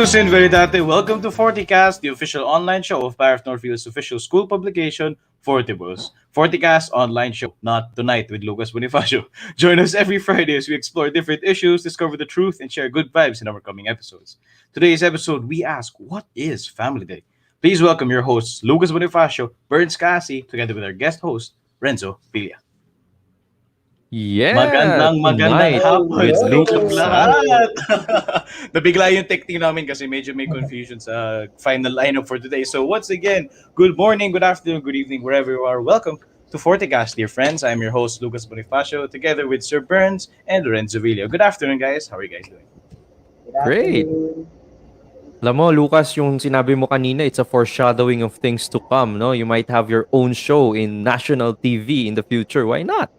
Luz in Veritate, welcome to FortiKast, the official online show of Bayard Northfield's official school publication, Fortibus. FortiKast online show, not tonight with Lucas Bonifacio. Join us every Friday as we explore different issues, discover the truth, and share good vibes in our coming episodes. Today's episode, we ask, what is Family Day? Please welcome your hosts, Lucas Bonifacio, Burns Cassie, together with our guest host, Renzo Villa. Yeah, Magandang tonight hapon with sa inyong Lucas. lahat. Nabigla yung tech team namin kasi medyo may confusion sa final lineup for today. So once again, good morning, good afternoon, good evening, wherever you are. Welcome to FortiKast, dear friends. I'm your host, Lucas Bonifacio, together with Sir Burns and Lorenzo Villa. Good afternoon, guys. How are you guys doing? Good Great. afternoon. Alam mo, Lucas, yung sinabi mo kanina, it's a foreshadowing of things to come, no? You might have your own show in national TV in the future. Why not?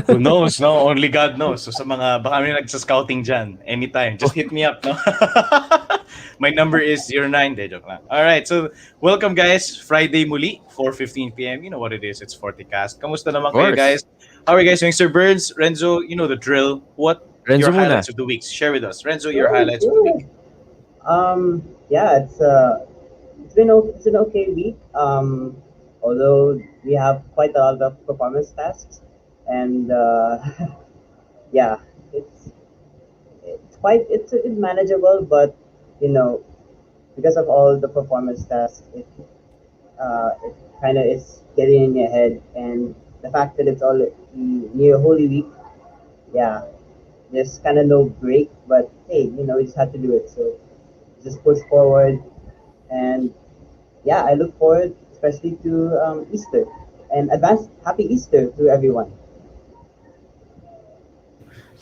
Who knows, no? Only God knows. So sa mga, baka may nagsa-scouting dyan, anytime, just hit me up, no? My number is 09. De, joke lang. Alright, so welcome guys. Friday muli, 4:15 p.m. You know what it is. It's FortiKast. Kamusta naman kayo, guys? How are you guys doing? Sir Burns, Renzo, you know the drill. What Renzo your muna. highlights of the week? Share with us. Renzo, your highlights of the week. Yeah, it's an okay week. Although we have quite a lot of performance tasks, and yeah, it's manageable, but you know, because of all the performance tasks, it kind of is getting in your head, and the fact that it's all near Holy Week, yeah, there's kind of no break. But hey, we just have to do it. So just push forward, and yeah, I look forward especially to Easter, and advance happy Easter to everyone.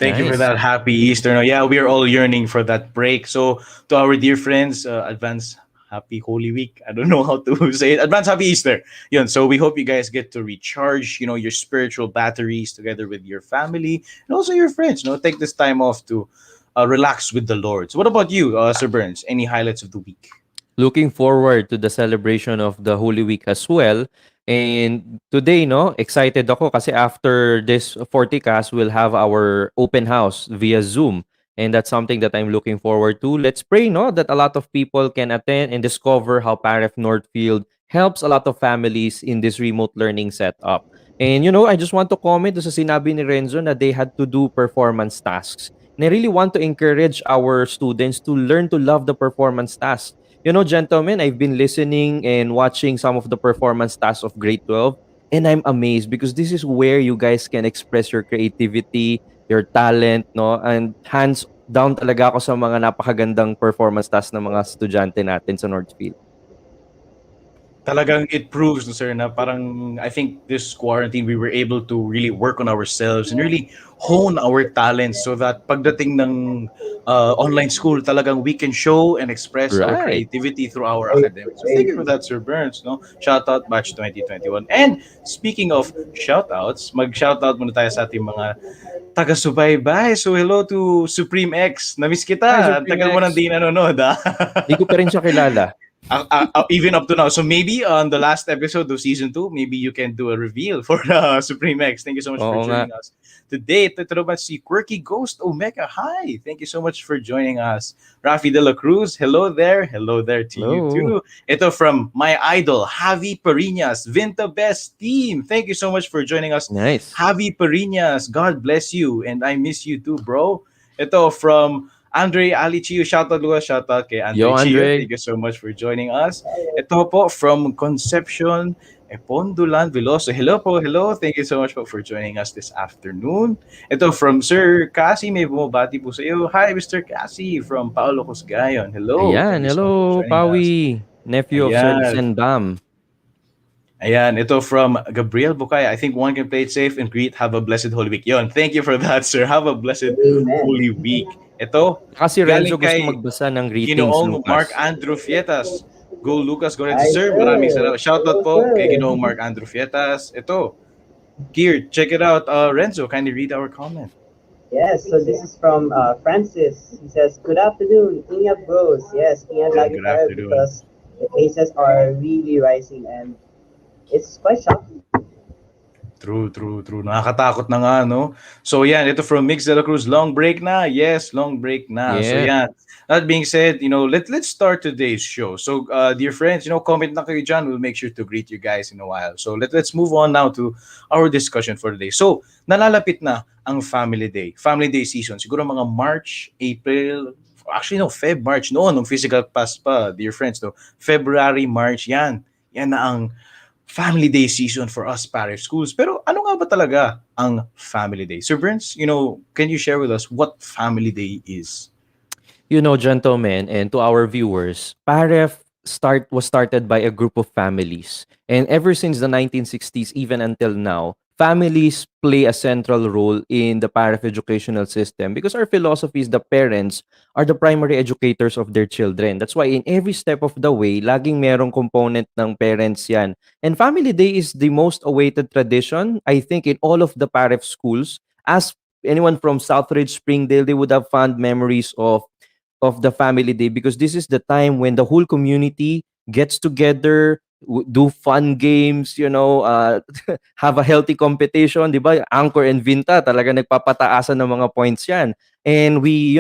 Thank you for Nice. that. Happy Easter. No, yeah, we are all yearning for that break. So, to our dear friends, advance happy Holy Week. I don't know how to say it. Advance happy Easter. Yun. So, we hope you guys get to recharge, your spiritual batteries together with your family and also your friends. Take this time off to relax with the Lord. So, what about you, Sir Burns? Any highlights of the week? Looking forward to the celebration of the Holy Week as well. And today, no, excited ako kasi after this 40cast, we'll have our open house via Zoom. And that's something that I'm looking forward to. Let's pray, no, that a lot of people can attend and discover how Paref Northfield helps a lot of families in this remote learning setup. And I just want to comment sa sinabi ni Renzo na they had to do performance tasks. And I really want to encourage our students to learn to love the performance tasks. Gentlemen, I've been listening and watching some of the performance tasks of grade 12, and I'm amazed because this is where you guys can express your creativity, your talent, no? And hands down talaga ako sa mga napakagandang performance tasks ng mga estudyante natin sa Northfield. Talagang it proves, no, sir, na parang I think this quarantine we were able to really work on ourselves and really hone our talents so that pagdating ng online school, talagang we can show and express our Right. creativity through our academics. So thank you for that, Sir Burns. No? Shout out Batch 2021. And speaking of shout outs, mag-shout out muna tayo sa ating mga taga-subaybay. So hello to Supreme X. Namiss kita. Hi, Ang Supreme tagal mo X. nang di nanonood, ha? Hindi ko pa rin siya kilala. Even up to now. So maybe on the last episode of season 2, maybe you can do a reveal for Supreme X. Thank you so much for Oo joining us today. Ito naman si Quirky Ghost Omega. Hi. Thank you so much for joining us. Rafi De La Cruz. Hello there. Hello there to you Hello. too. Ito from my idol, Javi Parinas. Vinta Best Team. Thank you so much for joining us. Nice. Javi Parinas. God bless you. And I miss you too, bro. Ito from Andre Alichio, shout out Luas, shout out kay Andre Yo, Chio. Andre. Thank you so much for joining us. Ito po from Concepcion Epondulan Veloso. Hello po, hello. Thank you so much po for joining us this afternoon. Ito from Sir Cassie, may bumabati po sa iyo. Hi, Mr. Cassie from Paolo Cosgayon. Hello. Ayan, Thank you so much for hello, joining us. Pawi. Nephew of Sir Ayan. Sendam. Ayan, ito from Gabriel Bukaya. I think one can play it safe and greet. Have a blessed Holy Week. Yon, thank you for that, sir. Have a blessed Amen. Holy Week. Ito, Kasi Renzo galing kay gusto magbasa ng greetings, Ginoong Lucas. Mark Andrew Fietas. Go Lucas, go rin Hi, sir. sir. Maraming salamat. Shoutout po Sir. kay Ginoong Mark Andrew Fietas. Ito, Kier, check it out. Renzo, kindly read our comment. Yes, so this is from Francis. He says, "Good afternoon, Ingat Bros." Yes, Ingat lagi Good tayo afternoon. because the cases are really rising, and it's quite shocking. True. Nakakatakot na nga, no? So yan, ito from Mix de la Cruz, long break na. Yes, long break na. So Yeah. yan. That being said, let's start today's show. So, dear friends, comment na kayo dyan. We'll make sure to greet you guys in a while. So, let's move on now to our discussion for today. So, nalalapit na ang Family Day. Family Day season. Siguro mga March, April, actually no, Feb, March. No, nung physical pass pa, dear friends, no? February, March, yan. Yan na ang Family Day season for us parish schools. Pero ano nga ba talaga ang Family Day? Sir Burns, can you share with us what Family Day is? Gentlemen, and to our viewers, PAREF was started by a group of families. And ever since the 1960s, even until now, families play a central role in the PAREF educational system because our philosophy is the parents are the primary educators of their children. That's why in every step of the way, laging merong component ng parents yan. And Family Day is the most awaited tradition, I think, in all of the PAREF schools. As anyone from Southridge, Springdale, they would have fond memories of the Family Day because this is the time when the whole community gets together, do fun games, have a healthy competition, di ba? Anchor and Vinta talaga nagpapataasan ng mga points yan. And we,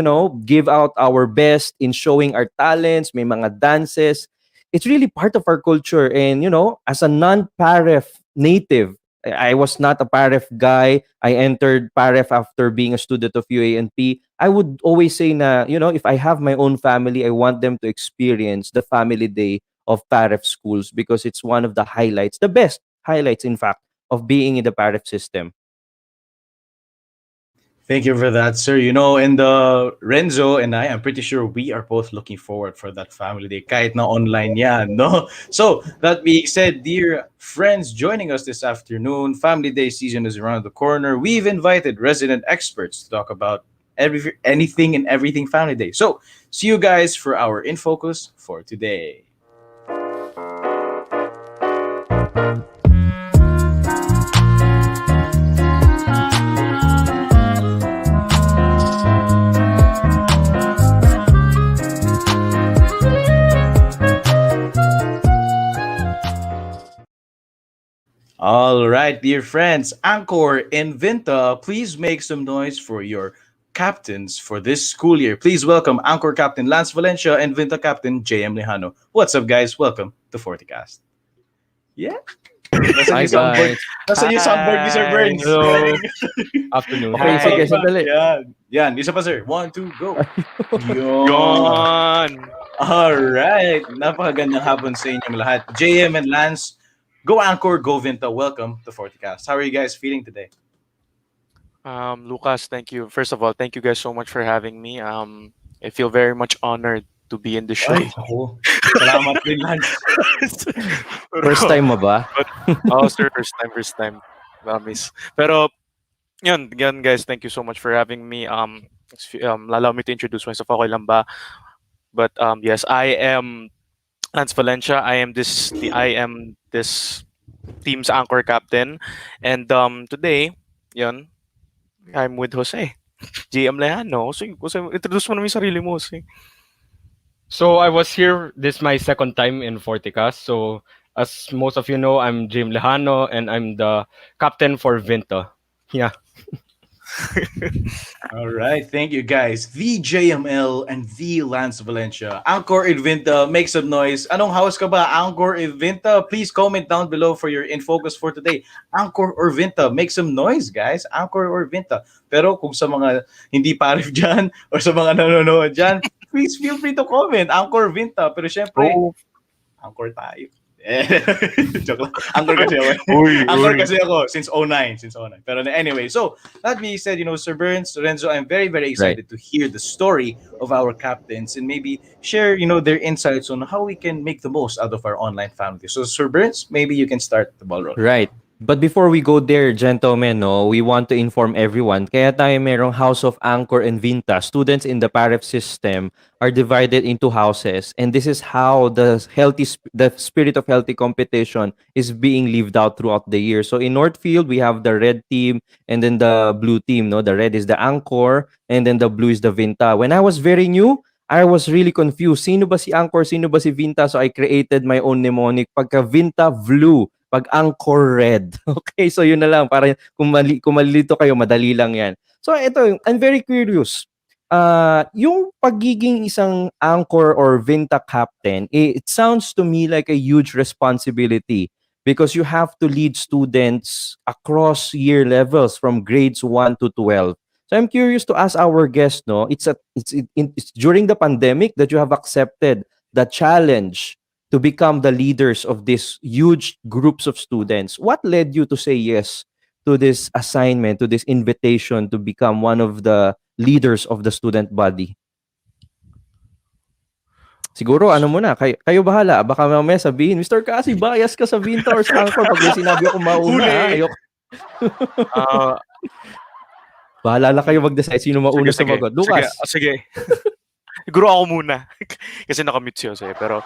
give out our best in showing our talents, may mga dances. It's really part of our culture. And, as a non-PAREF native, I was not a PAREF guy. I entered PAREF after being a student of UANP. I would always say na, if I have my own family, I want them to experience the Family Day of PAREF schools because it's one of the highlights, the best highlights, in fact, of being in the PAREF system. Thank you for that, sir. And Renzo and I'm pretty sure we are both looking forward for that Family Day, kahit na online yan, no? So, that being said, dear friends joining us this afternoon, Family Day season is around the corner. We've invited resident experts to talk about anything and everything Family Day. So, see you guys for our In Focus for today. All right, dear friends, Anchor and Vinta, please make some noise for your captains for this school year. Please welcome Anchor Captain Lance Valencia and Vinta Captain JM Lejano. What's up, guys? Welcome to FortiKast. Yeah. Hi, guys. Nasa yung soundboard ni Sir Burns. Hello. Afternoon. Okay, Hi. sige, sandali. Yan. Isa pa, sir. 1, 2, go. Yon. Alright. Napakagandang hapon sa inyong lahat. JM and Lance, go Anchor, go Vinta. Welcome to FortiKast. How are you guys feeling today? Lucas, thank you. First of all, thank you guys so much for having me. I feel very much honored to be in the show. Ay, ako. Salamat din, Lance. First time mo ba? Sir, first time. Promise. Pero, yun, guys, thank you so much for having me. Allow me to introduce myself. Okay lang ba? But yes, I am Lance Valencia. I am this team's anchor captain, and today, yun, I'm with Jose, JM Lejano. So, introduce mo naman yung sarili mo, Jose. So I was here. This is my second time in FortiKast. So as most of you know, I'm Jm Lejano and I'm the captain for Vinta. Yeah. All right, thank you guys. The JML and the Lance Valencia. Anchor and Vinta, make some noise. Anong house ka ba? Anchor and Vinta? Please comment down below for your in focus for today. Anchor or Vinta? Make some noise, guys. Anchor or Vinta? Pero kung sa mga hindi parif dyan or sa mga nanonood dyan, please feel free to comment. Anchor, Vinta. Pero syempre, Anchor tayo. Joke lang. Anchor kasi ako. Anchor kasi ako since 09. Pero anyway, so that being said, Sir Burns, Lorenzo, I'm very, very excited to hear the story of our captains and maybe share, their insights on how we can make the most out of our online family. So, Sir Burns, maybe you can start the ball rolling. Right. But before we go there, gentlemen, we want to inform everyone. Kaya tayo merong House of Anchor and Vinta. Students in the PAREF system are divided into houses. And this is how the spirit of healthy competition is being lived out throughout the year. So in Northfield, we have the red team and then the blue team. No? The red is the Anchor and then the blue is the Vinta. When I was very new, I was really confused. Sino ba si Anchor? Sino ba si Vinta? So I created my own mnemonic. Pagka Vinta, blue. Pag anchor red. Okay, so yun na lang. Para kung malilito kayo, madali lang yan. So ito, I'm very curious. Yung pagiging isang anchor or Vinta captain, it sounds to me like a huge responsibility because you have to lead students across year levels from grades 1 to 12. So I'm curious to ask our guest, no, it's during the pandemic that you have accepted the challenge to become the leaders of these huge groups of students. What led you to say yes to this assignment, to this invitation to become one of the leaders of the student body? Siguro, ano muna, kayo bahala. Baka mamaya sabihin, Mr. Kasi, bias ka sa Vinta or sa Anchor pag may sinabi ako mauna. Huli! Ayoko. Ah, Bahala na kayo mag-decide sino mauna sige, sa magot. sige. Lucas. Sige. Siguro ako muna. Kasi nakamute si Jose. Pero,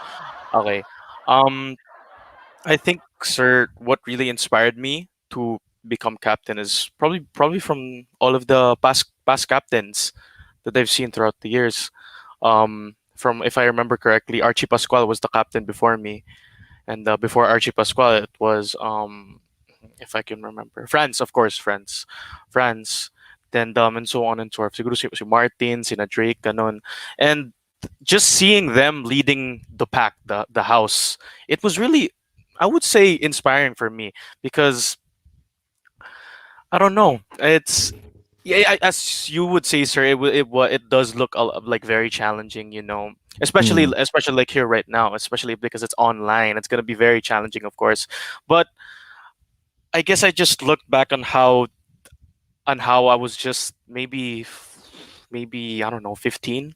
okay. I think, sir, what really inspired me to become captain is probably from all of the past captains that I've seen throughout the years. From, if I remember correctly, Archie Pascual was the captain before me, and before Archie Pascual, it was if I can remember, France, of course, France, then and so on and so forth. Siguro si Martin, si Drake, ganon, and just seeing them leading the pack, the house, it was really, I would say, inspiring for me because I don't know. It's yeah, as you would say, sir. It does look like very challenging, especially Mm. especially like here right now, especially because it's online. It's gonna be very challenging, of course. But I guess I just looked back on how I was just maybe I don't know 15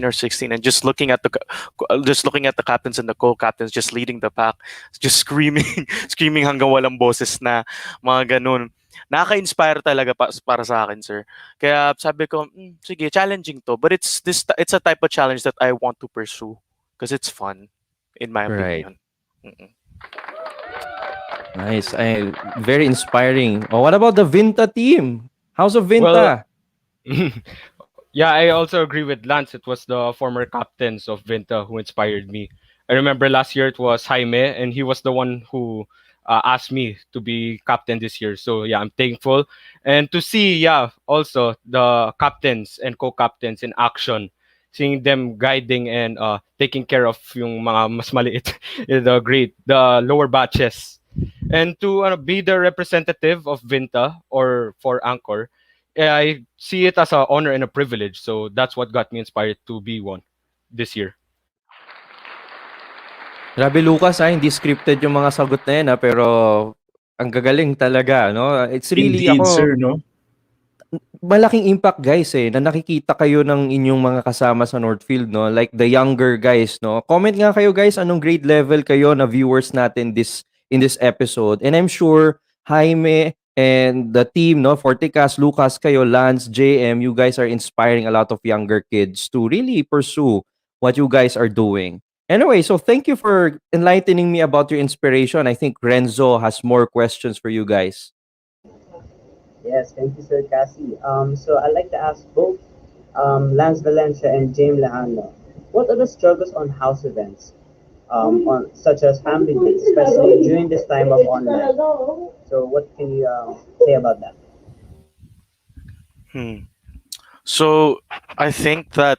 or 16, and just looking at the captains and the co-captains just leading the pack, just screaming screaming hanggang walang boses na, mga ganun. Nakaka-inspire talaga para sa akin, sir. Kaya sabi ko, sige, challenging to, but it's a type of challenge that I want to pursue because it's fun, in my Right. opinion. Mm-mm. Nice. Very inspiring. Oh, what about the Vinta team? How's the Vinta? Yeah, I also agree with Lance. It was the former captains of Vinta who inspired me. I remember last year it was Jaime, and he was the one who asked me to be captain this year. So yeah, I'm thankful. And to see, yeah, also the captains and co-captains in action, seeing them guiding and taking care of yung mga mas maliit, the lower batches. And to be the representative of Vinta or for Anchor, I see it as an honor and a privilege. So that's what got me inspired to be one this year. Grabe, Lucas, hindi scripted yung mga sagot na yan, pero ang gagaling talaga, no? It's really Indeed, sir, no? malaking impact, guys, na nakikita kayo ng inyong mga kasama sa Northfield, no? Like the younger guys, no? Comment nga kayo, guys, anong grade level kayo na viewers natin in this episode. And I'm sure Jaime and the team, no, FortiKast, Lucas, kayo, Lance, JM, you guys are inspiring a lot of younger kids to really pursue what you guys are doing. Anyway, so thank you for enlightening me about your inspiration. I think Renzo has more questions for you guys. Yes, thank you, Sir Cassie. So I'd like to ask both Lance Valencia and Jm Lejano, what are the struggles on house events, on such as family days, especially during this time of online? So what can you say about that? So I think that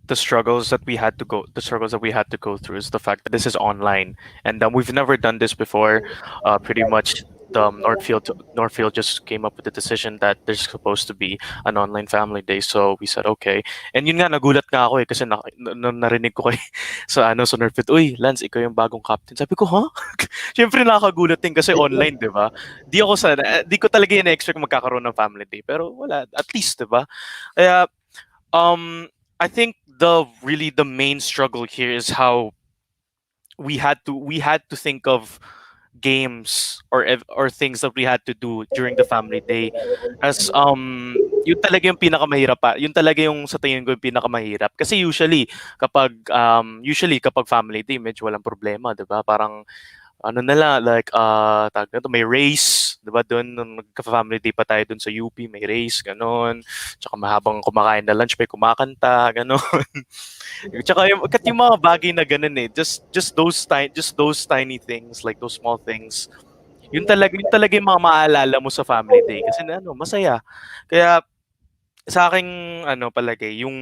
the struggles that we had to go through is the fact that this is online, and we've never done this before. Pretty much the Northfield just came up with the decision that there's supposed to be an online family day, so we said okay. And yun nga, nagulat nga ako kasi narinig ko kay sa Northfield, uy Lance, ikaw yung bagong captain. Sabi ko, huh? Siyempre nakakagulat din kasi online, di ba? Di ko talaga in-expect magkakaroon ng family day, pero wala, at least, di ba? Kaya I think the main struggle here is how we had to think of games or things that we had to do during the family day, as yun talaga yung pinakamahirap yun talaga yung sa tingin ko yung pinakamahirap kasi usually kapag family day medyo walang problema, 'di ba? Parang ano na lang, like, tawag na to, may race, di ba doon, nung nagka-family day pa tayo doon sa UP, may race, ganon. Tsaka mahabang kumakain na lunch, may kumakanta, ganon. Tsaka yung mga bagay na ganon eh, just those tiny things, like those small things, yun talaga yung mga maaalala mo sa family day. Kasi ano, masaya. Kaya, sa aking, palagay, yung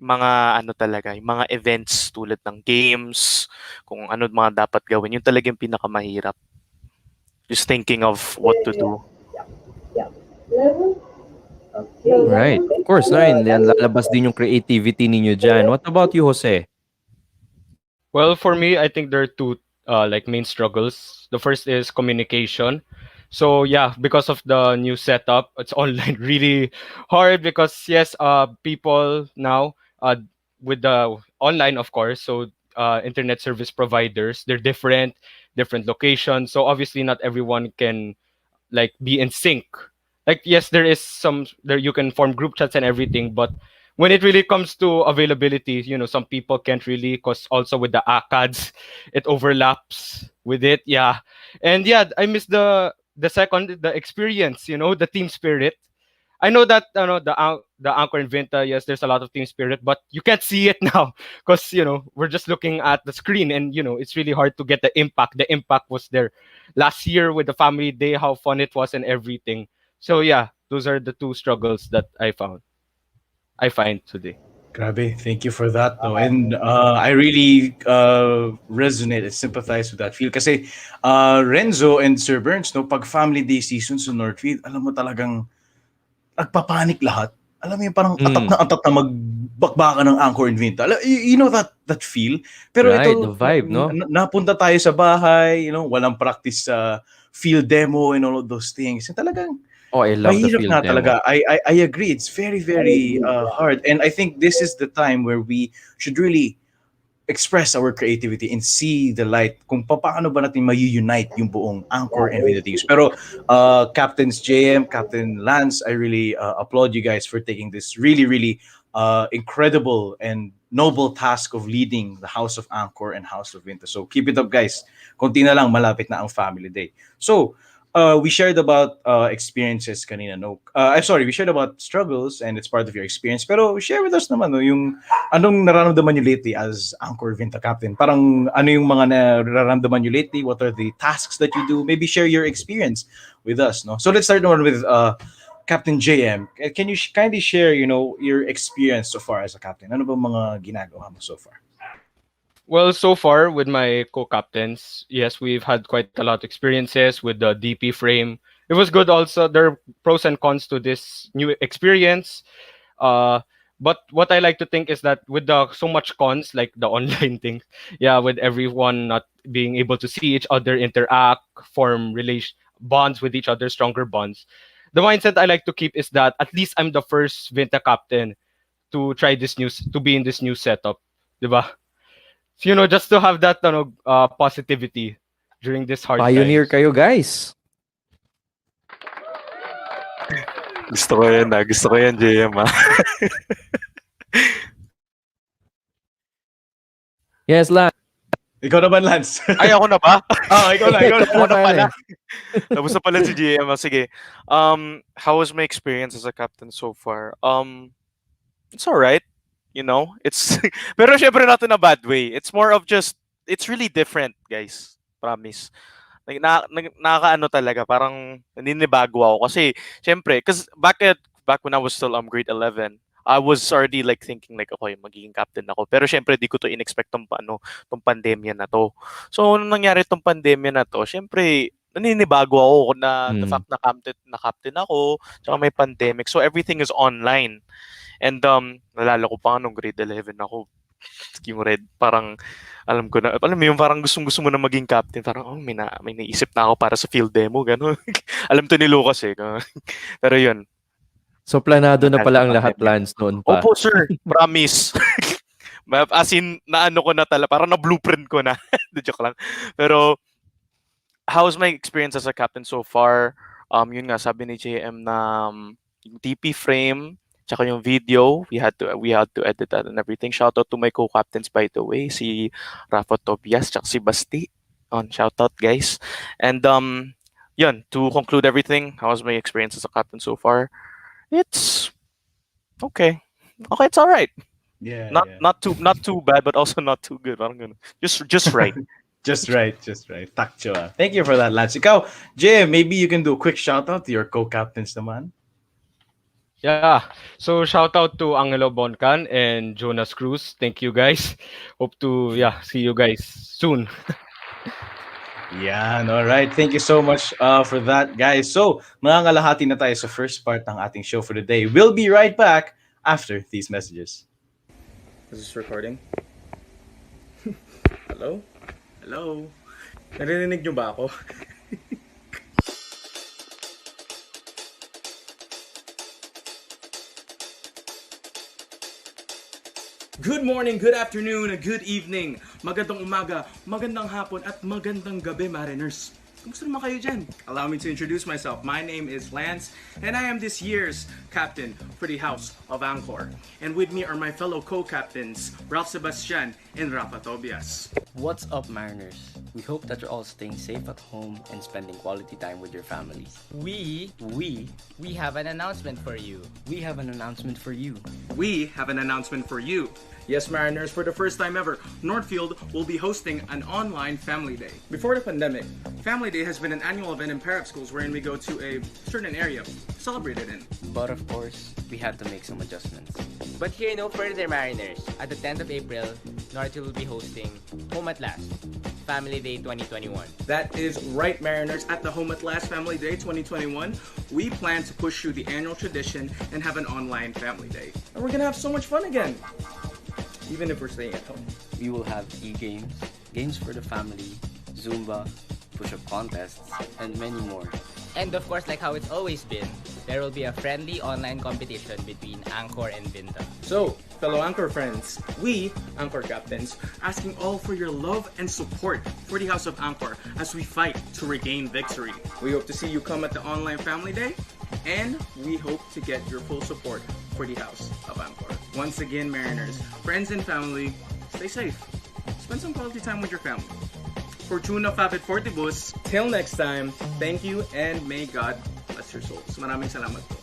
mga talaga, yung mga events tulad ng games, kung ano mga dapat gawin, yun talaga yung pinakamahirap. Just thinking of what to do. Yeah. Okay. Right. Of course, no, yan lalabas din yung creativity ninyo dyan. What about you, Jose? Well, for me, I think there are two like main struggles. The first is communication. So yeah, because of the new setup, it's online really hard because yes, people now with the online, of course. So internet service providers, they're different locations. So obviously, not everyone can like be in sync. Like yes, there is some there you can form group chats and everything, but when it really comes to availability, some people can't really, because also with the ACADS, it overlaps with it. Yeah, and yeah, I miss the experience. The team spirit. I know that the anchor in Vinta, yes, there's a lot of team spirit, but you can't see it now because we're just looking at the screen, and it's really hard to get the impact. The impact was there last year with the family day, how fun it was and everything. So yeah, those are the two struggles that I find today. Grabe, thank you for that. No? And I really resonate and sympathize with that feel. Kasi Renzo and Sir Burns, no, pag family day season sa Northfield, alam mo talagang nagpapanik lahat. Alam mo yung parang atat na magbakbakan ng Anchor and Vinta. You know that feel? Pero Right, ito, the vibe, no? napunta tayo sa bahay, walang practice sa field demo and all of those things. And talagang, Oh, I love the mahirap field nga demo. talaga. I agree. It's very, very hard. And I think this is the time where we should really express our creativity and see the light kung paano ba natin ma-unite yung buong Anchor and Vinta teams. Pero Captains JM, Captain Lance, I really applaud you guys for taking this really, really incredible and noble task of leading the House of Anchor and House of Vinta. So keep it up, guys. Konti na lang, malapit na ang Family Day. So, we shared about experiences kanina, no? I'm sorry, we shared about struggles and it's part of your experience. Pero share with us naman, no, yung anong nararamdaman nyo lately as Anchor Vinta Captain? Parang ano yung mga nararamdaman nyo lately? What are the tasks that you do? Maybe share your experience with us, no? So let's start naman with Captain JM. Can you kindly share, your experience so far as a captain? Ano ba mga ginagawa mo so far? Well, so far with my co-captains, yes, we've had quite a lot of experiences with the DP frame. It was good also. There are pros and cons to this new experience. But what I like to think is that with the so much cons, like the online thing, yeah, with everyone not being able to see each other, interact, form bonds with each other, stronger bonds. The mindset I like to keep is that at least I'm the first Vinta captain to try to be in this new setup, diba? So, just to have that positivity during this hard Pioneer times. kayo, guys. Gusto ko yan, Gusto ko yan, JM, Yes, Lance. Ikaw naman, Lance. Ay, ako na ba? Ikaw na. Ako na pala. eh. Tapos na pala si JM. Sige. How was my experience as a captain so far? It's alright. It's pero syempre not in a bad way. It's more of just, it's really different, guys. Promise. Nakakaano talaga, parang naninibago ako kasi syempre, because back when I was still grade 11, I was already like thinking like okay, magiging captain ako. Pero syempre di ko to inexpect tong pandemya na to. So nung nangyari tong pandemya na to, syempre naninibago ako na the fact na captain ako, tsaka may pandemic. So everything is online. And nalala ko pa nung grade 11 ako, yung red, parang alam mo yung parang gusto mo na maging captain, parang may naisip na ako para sa field demo, gano'n. Alam to ni Lucas eh. Pero yun. So, planado na pala ang lahat, Pandemic. Lance, noon pa. Opo, sir. Promise. As in, naano ko na talaga, parang na-blueprint ko na. Joke lang. Pero, how's my experience as a captain so far? Yun nga, sabi ni JM na yung TP frame, tsaka yung video, we had to edit that and everything. Shout out to my co-captains, by the way, si Rafa Tobias tsaka si Basti. on shoutout, guys. And yun, to conclude everything, how was my experience as a captain so far? It's okay. Okay, it's all right. Yeah, Not yeah. not too bad, but also not too good. I'm gonna just right. Just right, just right. Takcho ah. Thank you for that, Lance. Ikaw, Jay, maybe you can do a quick shout out to your co-captains naman. Yeah. So shout out to Angelo Boncan and Jonas Cruz. Thank you guys. Hope to see you guys soon. Yan, all right. Thank you so much for that, guys. So, mangangalahati na tayo sa first part ng ating show for the day. We'll be right back after these messages. Is this recording? Hello? Hello? Narinig nyo ba ako? Good morning, good afternoon, good evening, magandang umaga, magandang hapon, at magandang gabi, Mariners. Kumusta naman kayo dyan? Allow me to introduce myself. My name is Lance, and I am this year's captain for the House of Angkor. And with me are my fellow co-captains, Ralph Sebastian and Rafa Tobias. What's up, Mariners? We hope that you're all staying safe at home and spending quality time with your families. We have an announcement for you. We have an announcement for you. We have an announcement for you. Yes, Mariners, for the first time ever, Northfield will be hosting an online Family Day. Before the pandemic, Family Day has been an annual event in Parap schools wherein we go to a certain area to celebrate it in. But of course, we had to make some adjustments. But hear no further, Mariners. At the 10th of April, Northfield will be hosting Home at Last, Family Day 2021. That is right, Mariners. At the Home at Last Family Day 2021, we plan to push through the annual tradition and have an online Family Day. And we're gonna have so much fun again, even if we're staying at home. We will have e-games, games for the family, Zumba, push-up contests, and many more. And of course, like how it's always been, there will be a friendly online competition between Angkor and Vinta. So, fellow Angkor friends, we, Angkor captains, asking all for your love and support for the House of Angkor as we fight to regain victory. We hope to see you come at the online Family Day, and we hope to get your full support for the House of Angkor. Once again, Mariners, friends and family, stay safe. Spend some quality time with your family. Fortuna Fabit Fortibus, till next time, thank you and may God bless your souls. Maraming salamat po.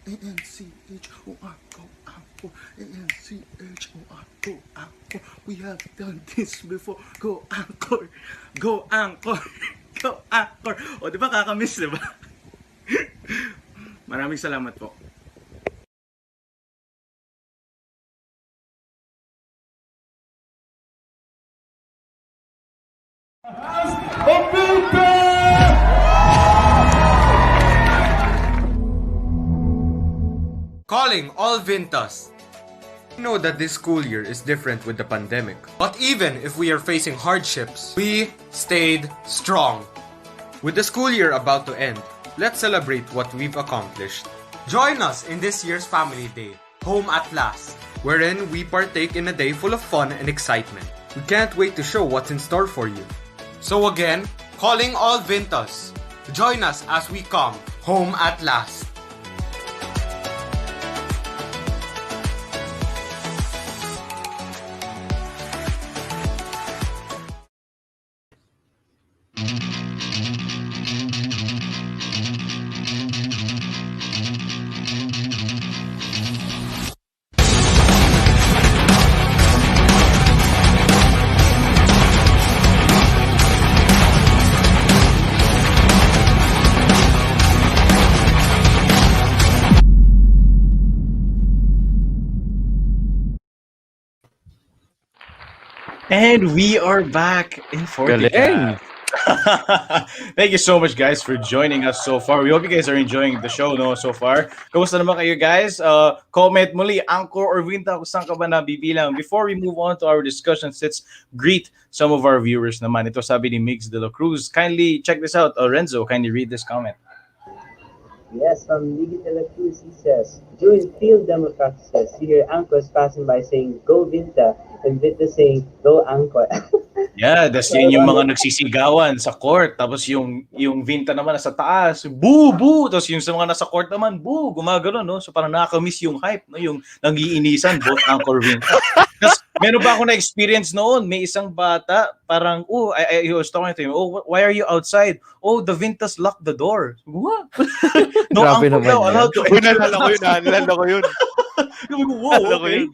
A-N-C-H-O-R, go Angkor. A-N-C-H-O-R, go Angkor. We have done this before. Go Angkor. Go Angkor. Go Angkor. O, di ba kakamiss, di ba? Maraming salamat po. Calling all Vintas. I know that this school year is different with the pandemic, but even if we are facing hardships, we stayed strong. With the school year about to end, let's celebrate what we've accomplished. Join us in this year's Family Day, Home at Last, wherein we partake in a day full of fun and excitement. We can't wait to show what's in store for you. So again, calling all Vintas, join us as we come home at last. And we are back in FortiKast. Galing. Thank you so much, guys, for joining us so far. We hope you guys are enjoying the show so far. Kamusta naman kayo, guys? Comment muli, Angkor or Vinta, kung saan ka ba nabibilang? Before we move on to our discussions, let's greet some of our viewers naman. Ito sabi ni Migs de la Cruz. Kindly check this out. Renzo, kindly read this comment. Yes, from Miguel de la Cruz, he says, during field demo practices, you hear anchors passing by saying, "Go Vinta," and Vinta saying, "Go Anchor." Yeah, das yun yung mga nagsisigawan sa court. Tapos yung Vinta naman nasa taas, boo, boo. Tapos yung sa mga nasa court naman, boo, gumagano, no? So parang nakaka-miss yung hype, no? Yung nag-iinisan, both Anchor Vinta. Tapos meron ba ako na-experience noon? May isang bata, parang, I was talking to him, why are you outside? Oh, the Vintas locked the door. What? No Grabe Anchor naman daw yan. allowed to Uy, enter. naalala ko yun, naalala ko yun. Sabi ko, wow, Naalala ko okay. yun.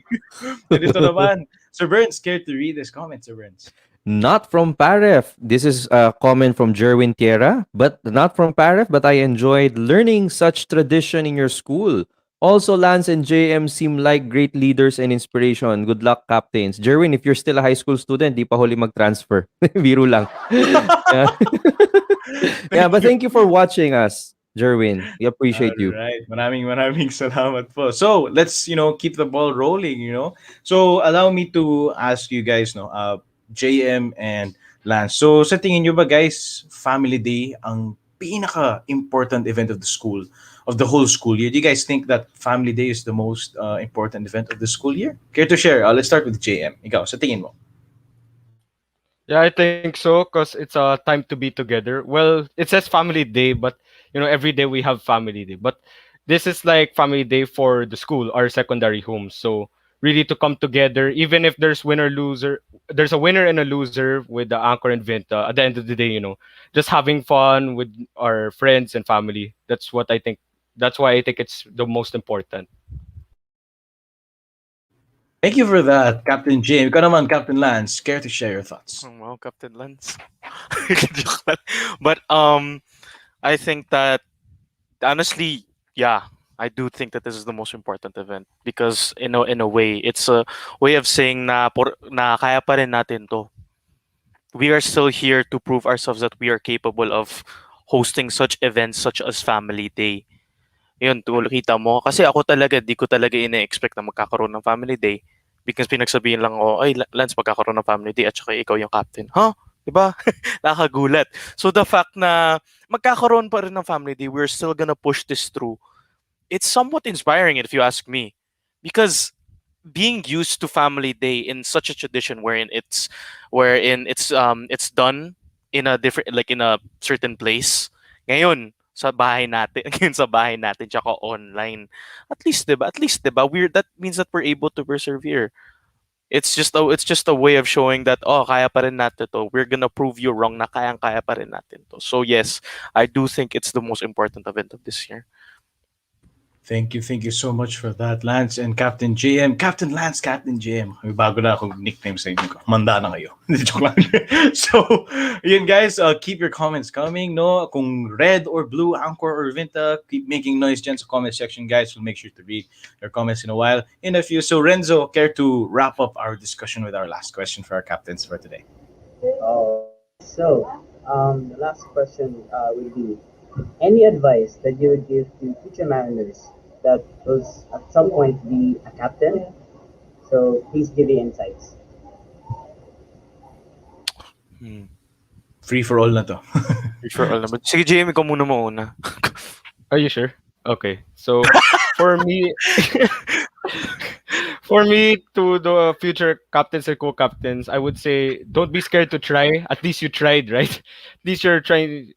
Ganito naman. Sir Burns, scared to read this comment, Sir Burns. Not from Paref. This is a comment from Jerwin Tierra, but not from Paref, but I enjoyed learning such tradition in your school. Also, Lance and JM seem like great leaders and inspiration. Good luck, captains. Jerwin, if you're still a high school student, di pa huli mag-transfer. Biro lang. Yeah. Yeah, but thank you for watching us, Jerwin. We appreciate you. Alright. Maraming salamat po. So, let's, keep the ball rolling. So, allow me to ask you guys, JM and Lance. So, sa tingin nyo ba, guys, Family Day ang pinaka-important event of the whole school year? Do you guys think that Family Day is the most important event of the school year? Care to share? Let's start with JM. Ikaw, sa tingin mo. Yeah, I think so because it's a time to be together. Well, it says family day, but every day we have family day. But this is like family day for the school, our secondary home. So really to come together, even if there's winner loser, there's a winner and a loser with the Anchor and Vinta. At the end of the day, just having fun with our friends and family. That's what I think. That's why I think it's the most important. Thank you for that, Captain JM. Ikaw naman, Captain Lance. Care to share your thoughts? Wow, Captain Lance. Joke lang. But I think that honestly, yeah, I do think that this is the most important event because in a way, it's a way of saying na kaya pa rin natin to. We are still here to prove ourselves that we are capable of hosting such events such as Family Day. Yun, kita mo. Kasi ako talaga, di ko talaga ina-expect na magkakaroon ng Family Day. Because pinagsabihin lang ako, ay, Lance, magkakaroon ng Family Day at saka ikaw yung captain. Huh? Diba? Nakagulat. So the fact na magkakaroon pa rin ng Family Day, we're still gonna push this through. It's somewhat inspiring if you ask me. Because being used to Family Day in such a tradition wherein it's done in a different, like in a certain place. Ngayon, sa bahay natin, ngayon sa bahay natin, tsaka online. At least, diba? That means that we're able to persevere. It's just a way of showing that kaya pa rin natin to. We're gonna prove you wrong na kaya pa rin natin to. So yes, I do think it's the most important event of this year. Thank you so much for that, Lance and Captain JM. Captain Lance, Captain JM. May bago na akong nickname sa inyo. Manda na kayo. Joke lang. So, yun guys, keep your comments coming, no? Kung red or blue, Anchor or Vinta, keep making noise dyan sa comment section, guys. We'll make sure to read your comments in a while. In a few. So, Renzo, care to wrap up our discussion with our last question for our captains for today? So, the last question will be, any advice that you would give to future mariners that will at some point be a captain? So please give your insights. Free for all na to. Free for all naman. Sige, JM, ikaw muna mauna. Are you sure? Okay. So for me, to the future captains and co-captains, I would say don't be scared to try. At least you tried, right? At least you're trying,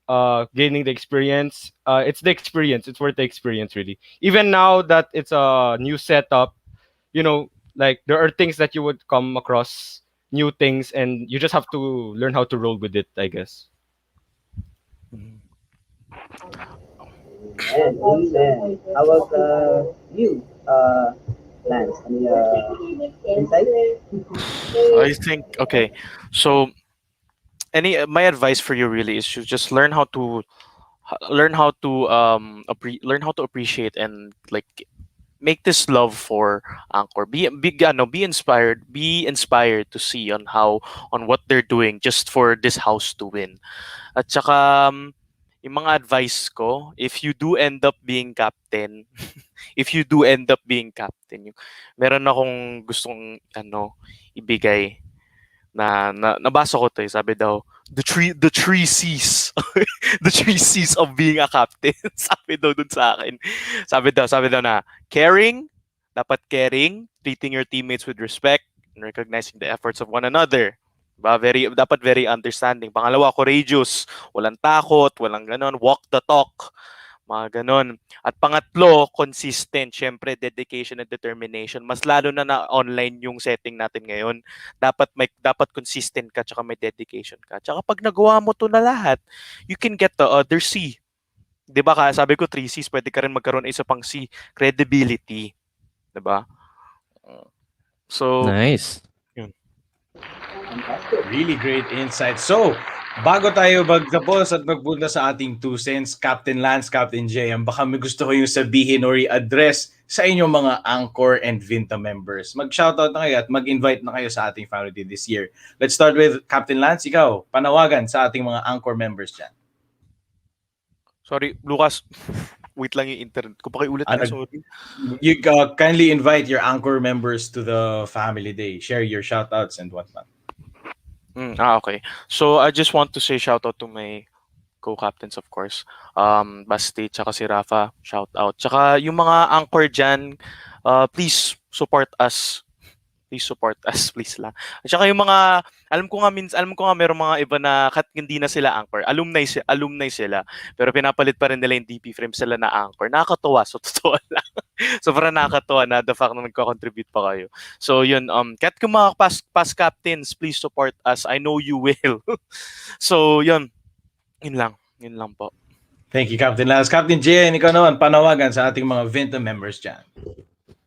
gaining the experience. It's the experience. It's worth the experience, really. Even now that it's a new setup, like there are things that you would come across, new things, and you just have to learn how to roll with it, I guess. Amen. How about you, Lance? Any insight? I think okay. So my advice for you really is to just learn how to learn how to appreciate and like make this love for Anchor. Be inspired. Be inspired to see on what they're doing just for this house to win. At saka yung mga advice ko, if you do end up being captain, meron akong gustong ibigay na nabasa ko to, sabi daw, the three C's. The three C's of being a captain. Sabi daw dun sa akin. Sabi daw na caring, dapat caring, treating your teammates with respect, and recognizing the efforts of one another. Dapat very understanding. Pangalawa, courageous. Walang takot, walang ganon. Walk the talk. Mga ganon. At pangatlo, consistent. Siyempre, dedication and determination. Mas lalo na online yung setting natin ngayon. Dapat consistent ka tsaka may dedication ka. Tsaka pag nagawa mo to na lahat, you can get the other C. 'Di ba? Kaya sabi ko 3 C's, pwede ka rin magkaroon ng isa pang C, credibility. 'Di ba? So, Nice. yun. Really great insight. So, bago tayo magtapos at magpunta sa ating 2 cents, Captain Lance, Captain JM, baka may gusto ko yung sabihin or i-address sa inyong mga Anchor and Vinta members. Mag-shoutout na kayo at mag-invite na kayo sa ating family day this year. Let's start with Captain Lance. Ikaw, panawagan sa ating mga Anchor members dyan. Sorry, Lucas. Wait lang yung internet ko. Pakiulit na, sorry. You kindly invite your Anchor members to the family day. Share your shoutouts and whatnot. Okay. So, I just want to say shout out to my co-captains, of course. Basti, tsaka si Rafa, shout out. Tsaka yung mga anchor dyan, please support us. Please support us, please lang. At saka yung mga, alam ko nga merong mga iba na hindi na sila anchor. Alumni sila. Pero pinapalit pa rin nila yung DP frame sila na anchor. Nakakatuwa. So, totoo lang. Sobrang nakakatuwa na the fact na nagko-contribute pa kayo. So, yun. Kahit kung mga past captains, please support us. I know you will. So, yun. Yun lang. Yun lang po. Thank you, Captain Lance. Captain Jay, ikaw naman, panawagan sa ating mga Vinta members dyan.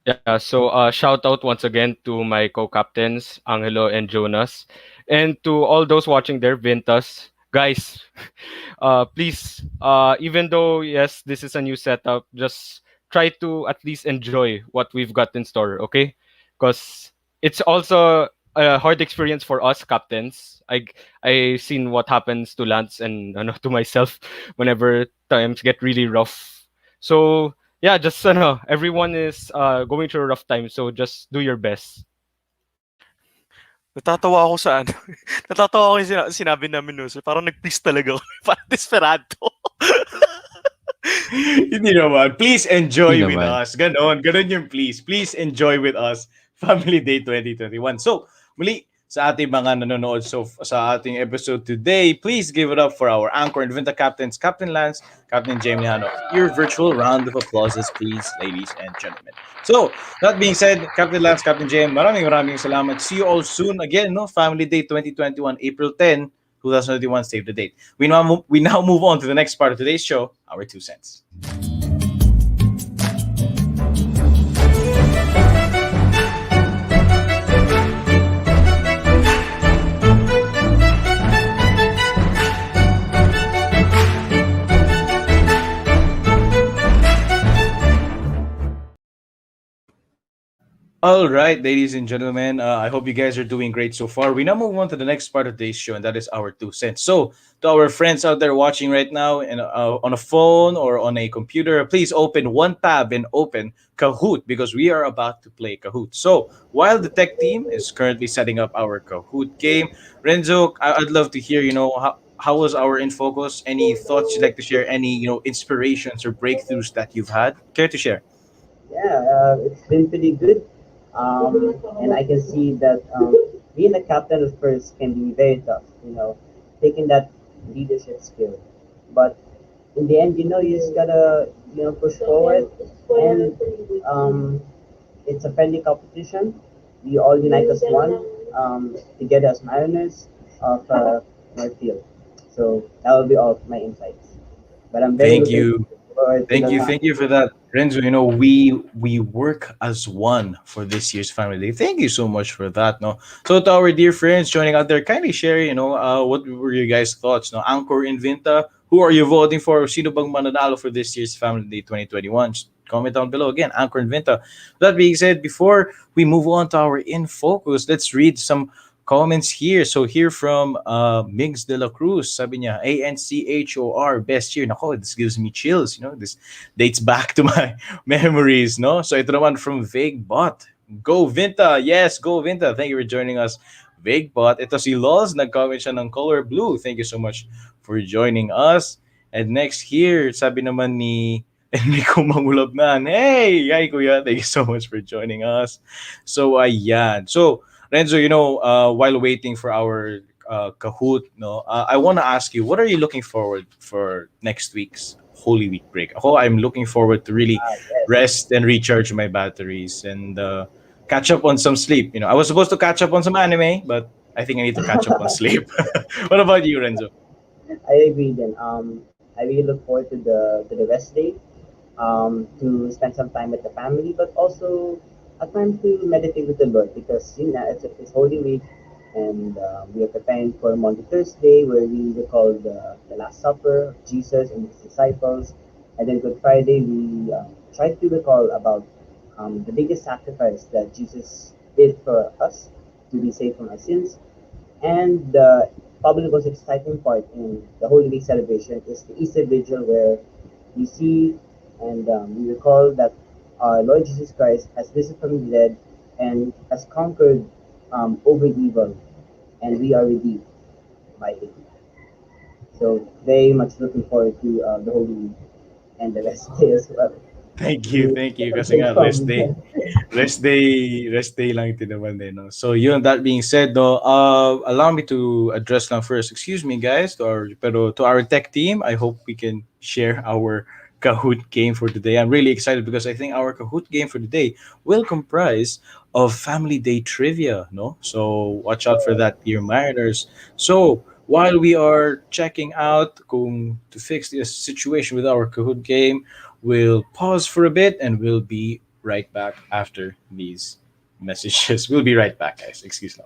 Yeah, so shout out once again to my co-captains, Angelo and Jonas, and to all those watching their Vintas. Guys, please, even though, yes, this is a new setup, just try to at least enjoy what we've got in store, okay? Because it's also a hard experience for us captains. I seen what happens to Lance and to myself whenever times get really rough. So yeah, just everyone is going through a rough time, so just do your best. Natatawa ako sa Natatawa ako yung sinabi namin no. So, parang nag-please talaga ako. Parang desperado. Hindi naman. Please enjoy Hindi with naman. us. Ganon yung please. Please enjoy with us. Family Day 2021. So, muli, sa ating mga nanonood sa ating episode today, please give it up for our Anchor and Vinta captains, Captain Lance, Captain Jm Lejano. Your virtual round of applauses, please, ladies and gentlemen. So, that being said, Captain Lance, Captain Jm, maraming salamat. See you all soon again, no? Family Day 2021, April 10, 2021, save the date. We now move on to the next part of today's show, our 2 cents. All right, ladies and gentlemen, I hope you guys are doing great so far. We now move on to the next part of today's show, and that is our 2 cents. So, to our friends out there watching right now, and on a phone or on a computer, please open one tab and open Kahoot because we are about to play Kahoot. So, while the tech team is currently setting up our Kahoot game, Renzo, I'd love to hear, how was our in focus? Any thoughts you'd like to share? Any, inspirations or breakthroughs that you've had? Care to share? Yeah, it's been pretty good. And I can see that being a captain at first can be very tough, taking that leadership skill. But in the end, you just gotta, push forward. And it's a friendly competition. We all unite as one, together as mariners of our field. So that will be all of my insights. But I'm very Thank you. forward to the Thank you for that, Renzo. We work as one for this year's Family Day. Thank you so much for that. No, so to our dear friends joining out there, kindly share. What were your guys' thoughts? No, Anchor in Vinta. Who are you voting for? Sino bang mananalo for this year's Family Day 2021? Just comment down below again. Anchor in Vinta. That being said, before we move on to our in focus, let's read some comments here. So here from Migs de la Cruz, sabi niya, ANCHOR, best year. Nako, this gives me chills. This dates back to my memories, no? So ito naman from Vague Bot. Go Vinta. Yes, go Vinta. Thank you for joining us. vague, but ito si Loz, nag-comment siya ng color blue. Thank you so much for joining us. And next here, sabi naman ni Enrico Mangulabnan, hey! Hi, Kuya. Thank you so much for joining us. So, ayan. So, Renzo, while waiting for our Kahoot, no, I want to ask you, what are you looking forward for next week's Holy Week break? I'm looking forward to really Yes. rest and recharge my batteries and catch up on some sleep. I was supposed to catch up on some anime, but I think I need to catch up on sleep. What about you, Renzo? I agree then. I really look forward to the rest day, to spend some time with the family, but also a time to meditate with the Lord because it's Holy Week, and we are preparing for Monday Thursday where we recall the Last Supper of Jesus and his disciples, and then Good Friday we try to recall about the biggest sacrifice that Jesus did for us to be saved from our sins. And probably the most exciting part in the Holy Week celebration is the Easter Vigil, where we see and we recall that our Lord Jesus Christ has risen from the dead and has conquered over evil, and we are redeemed by Him. So very much looking forward to the Holy Week and the rest day as well. Thank you. That's Kasi it nga, from me. rest day lang ito naman din, no? So, that being said, no, allow me to address now first, excuse me, guys, to our tech team, I hope we can share our Kahoot game for today. I'm really excited because I think our Kahoot game for today will comprise of Family Day trivia, no? So, watch out for that, dear Mariners. So, while we are checking out to fix this situation with our Kahoot game, we'll pause for a bit and we'll be right back after these messages. We'll be right back, guys. Excuse me.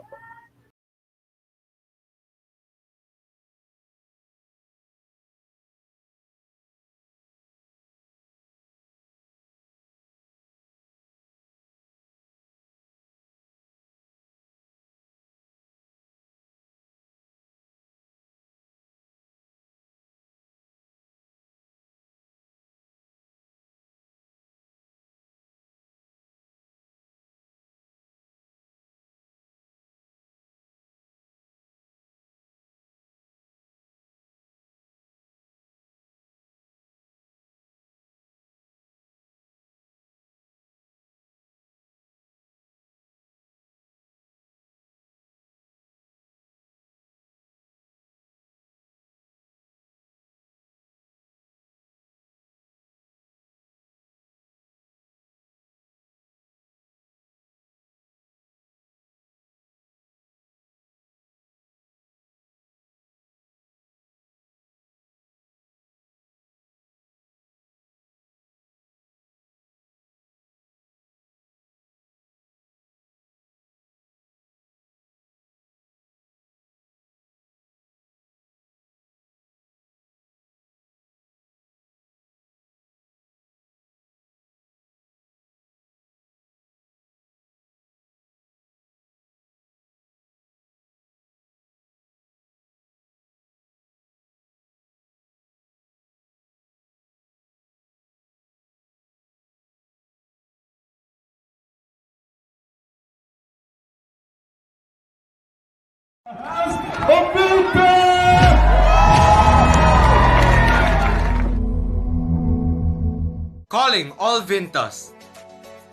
Calling all Vintas.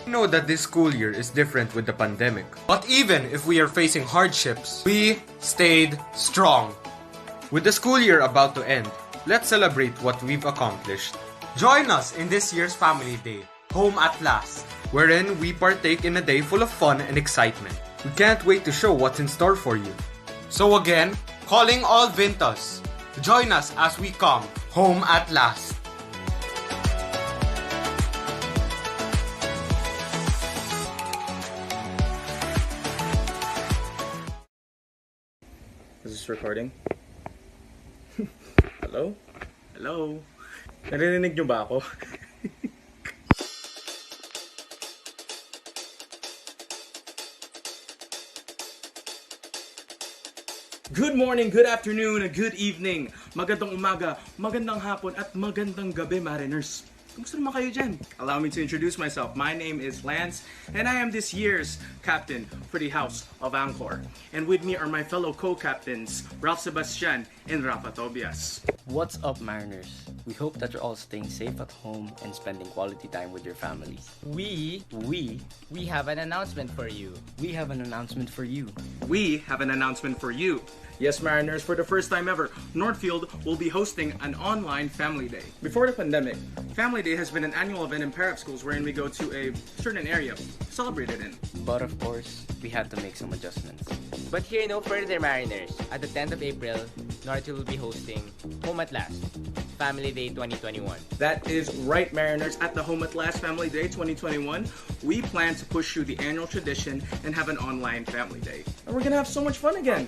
I know that this school year is different with the pandemic. But even if we are facing hardships, we stayed strong. With the school year about to end, let's celebrate what we've accomplished. Join us in this year's Family Day, Home at Last, wherein we partake in a day full of fun and excitement. We can't wait to show what's in store for you. So again, calling all Vintas. Join us as we come home at last. Is this recording? Hello? Hello? Narinig nyo ba ako? Good morning, good afternoon, and good evening. Magandang umaga, magandang hapon, at magandang gabi, Mariners. Kumusta naman kayo dyan? Allow me to introduce myself. My name is Lance, and I am this year's captain for the House of Angkor. And with me are my fellow co-captains, Ralph Sebastian and Rafa Tobias. What's up, Mariners? We hope that you're all staying safe at home and spending quality time with your families. We have an announcement for you. We have an announcement for you. We have an announcement for you. Yes, Mariners, for the first time ever, Northfield will be hosting an online Family Day. Before the pandemic, Family Day has been an annual event in Parap schools wherein we go to a certain area to celebrate it in. But of course, we had to make some adjustments. But hear no further, Mariners. At the 10th of April, Northfield will be hosting Home at Last, Family Day 2021. That is right, Mariners. At the Home at Last Family Day 2021, we plan to push through the annual tradition and have an online Family Day. And we're gonna have so much fun again,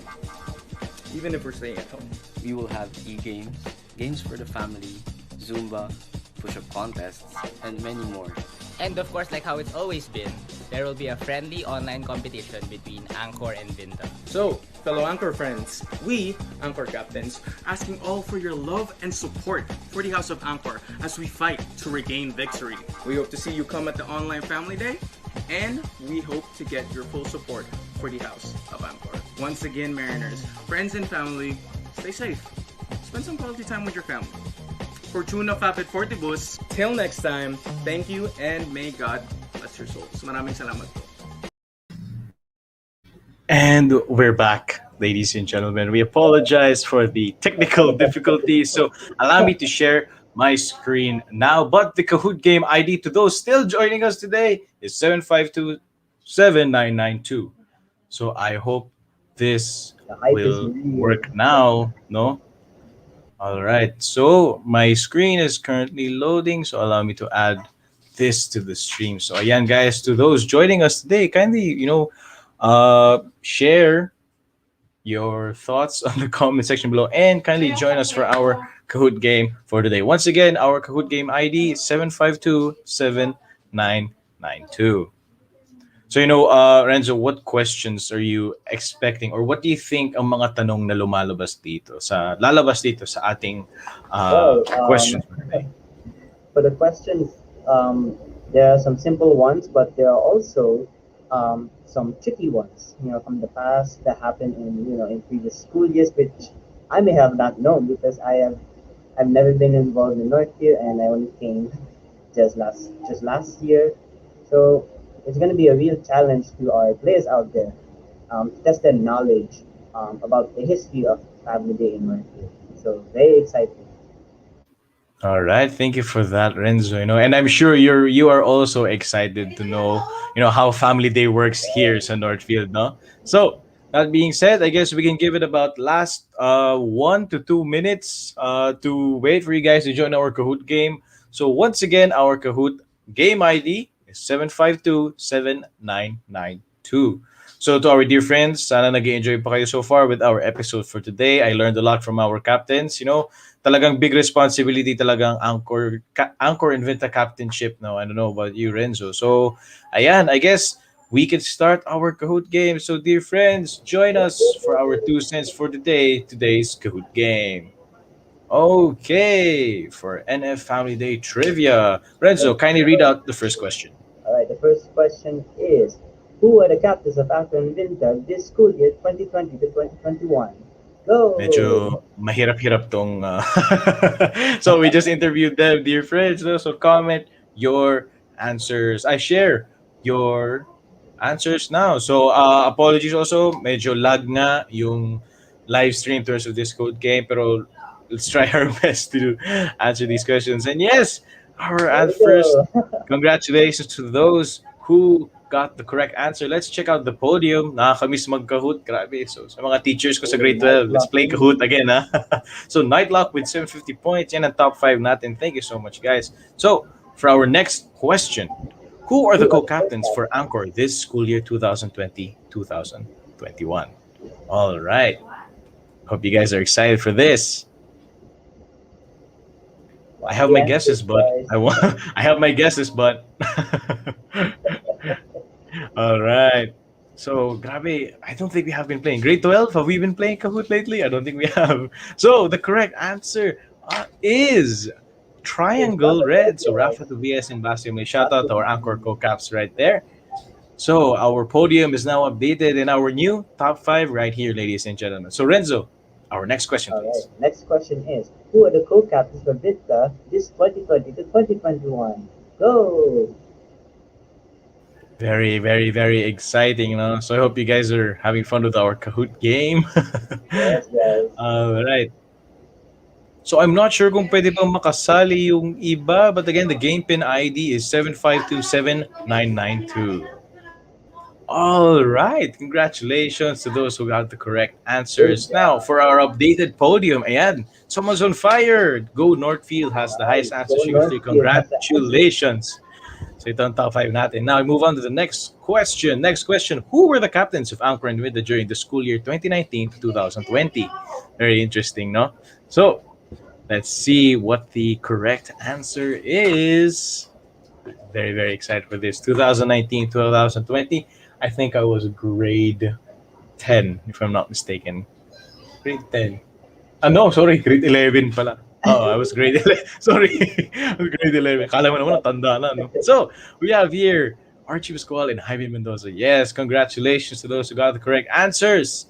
even if we're staying at home. We will have e-games, games for the family, Zumba, push-up contests, and many more. And of course, like how it's always been, there will be a friendly online competition between Angkor and Vinta. So, fellow Angkor friends, we, Angkor captains, asking all for your love and support for the House of Angkor as we fight to regain victory. We hope to see you come at the online Family Day, and we hope to get your full support for the House of Angkor. Once again, Mariners, friends and family, stay safe. Spend some quality time with your family. Fortuna Fapit Fortibus. Till next time, thank you and may God bless your souls. Maraming salamat po. And we're back, ladies and gentlemen. We apologize for the technical difficulties. So allow me to share my screen now. But the Kahoot game ID to those still joining us today is 752-7992. So I hope this will work now, no? All right. So my screen is currently loading. So allow me to add this to the stream. So ayan guys, to those joining us today, kindly, share your thoughts on the comment section below and kindly join us for our Kahoot game for today. Once again, our Kahoot game ID is 752-7992. So, Renzo, what questions are you expecting or what do you think ang mga tanong na lalabas dito sa ating questions for today? For the questions, there are some simple ones, but there are also some tricky ones, from the past that happened in previous school years, which I may have not known because I've never been involved in Northfield and I only came just last year. So it's going to be a real challenge to our players out there to test their knowledge about the history of Family Day in Northfield. So very exciting. All right, thank you for that, Renzo. And I'm sure you are also excited to know, how Family Day works here in Northfield, no? So that being said, I guess we can give it about last 1 to 2 minutes to wait for you guys to join our Kahoot game. So once again, our Kahoot game ID is 752-7992. So to our dear friends, sana nag-enjoy pa kayo so far with our episode for today. I learned a lot from our captains. Talagang big responsibility talagang Angkor and Vinta captainship. No, I don't know about you, Renzo. So, ayan, I guess we can start our Kahoot game. So, dear friends, join us for our 2 cents for today's Kahoot game. Okay, for NF Family Day Trivia. Renzo, kindly read out the first question. All right, the first question is, who are the captains of Angkor and Vinta this school year 2020 to 2021? Go! Medyo mahirap-hirap tong so we just interviewed them, dear friends. No? So comment your answers. I share your answers now. So apologies also, medyo lag nga yung live stream in terms of this code game, pero let's try our best to answer these questions. And yes, our first congratulations to those who got the correct answer. Let's check out the podium. Nakakamiss mag-Kahoot. Grabe. So, sa mga teachers ko sa grade 12, let's play Kahoot again, ha? So, Nightlock with 750 points. Yan ang top 5 natin. Thank you so much, guys. So, for our next question, who are the co-captains for Angkor this school year 2020-2021? All right. Hope you guys are excited for this. I have my guesses, but I have my guesses, but all right. So, grabe, I don't think we have been playing. Grade 12, have we been playing Kahoot lately? I don't think we have. So, the correct answer is triangle red. So Rafa Tobias and Basia may shout out to our anchor co-caps right there. So our podium is now updated in our new top five right here, ladies and gentlemen. So Renzo, our next question, All please. right. Next question is, who are the co-captains for Vinta this 2020 to 2021? Go! Very, very, very exciting, you know. So I hope you guys are having fun with our Kahoot game. Yes, guys. All right. So I'm not sure kung pwede bang makasali yung iba, but again, the game pin ID is 7527992. All right. Congratulations to those who got the correct answers. Now, for our updated podium, ayan, someone's on fire. Go Northfield has the highest answer. Go Seriously, Northfield has the answer. congratulations. So ito ang top 5 natin. Now, we move on to the next question. Next question, who were the captains of Anchor and Vinta during the school year 2019 to 2020? Very interesting, no? So, let's see what the correct answer is. Very, very excited for this. 2019, 2020. I think I was grade 10, if I'm not mistaken. Grade 10. No, sorry, grade 11 pala. Oh, I was grade 11. Sorry, I was grade 11. Kala mo naman, tanda na, no? So, we have here Archie Pascual and Jaime Mendoza. Yes, congratulations to those who got the correct answers.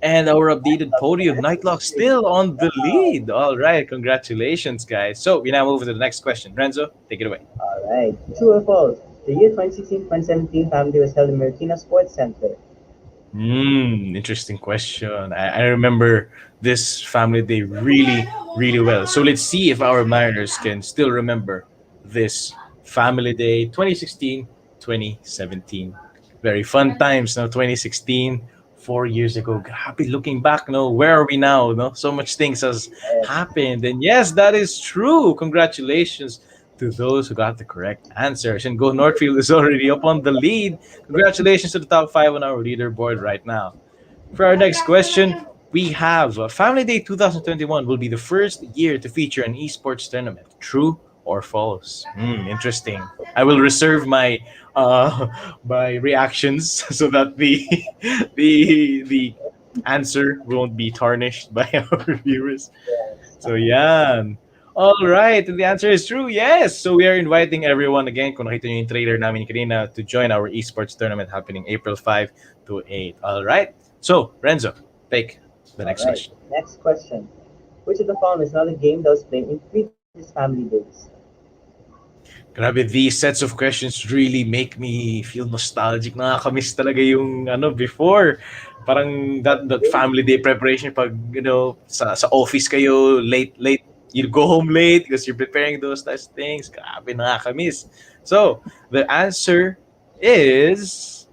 And our updated podium, Nightlock, still on the lead. All right, congratulations, guys. So, we now move to the next question. Renzo, take it away. All right. True or false? The year 2016-2017 family was held in Marikina Sports Center. Interesting question. I remember this family day really, really well. So let's see if our Mariners can still remember this family day 2016, 2017. Very fun times, no? 2016, 4 years ago. Happy looking back, no? Where are we now? No, so much things has happened. And yes, that is true. Congratulations to those who got the correct answers. And Go Northfield is already up on the lead. Congratulations to the top 5 on our leaderboard right now. For our next question, we have Family Day 2021 will be the first year to feature an esports tournament. True or false? Interesting. I will reserve my my reactions so that the answer won't be tarnished by our viewers. So yeah. All right, and the answer is true. Yes. So we are inviting everyone again, kung nakita niyo yung trailer namin kanina, to join our esports tournament happening April 5 to 8. All right. So, Renzo, take the next All right. question. Next question. Which of the following is not a game that was played in previous family days? Grabe, these sets of questions really make me feel nostalgic. Nakakamiss talaga yung before. Parang that family day preparation pag sa office kayo late you go home late because you're preparing those types of things. Grabe, nakakamiss. So, the answer is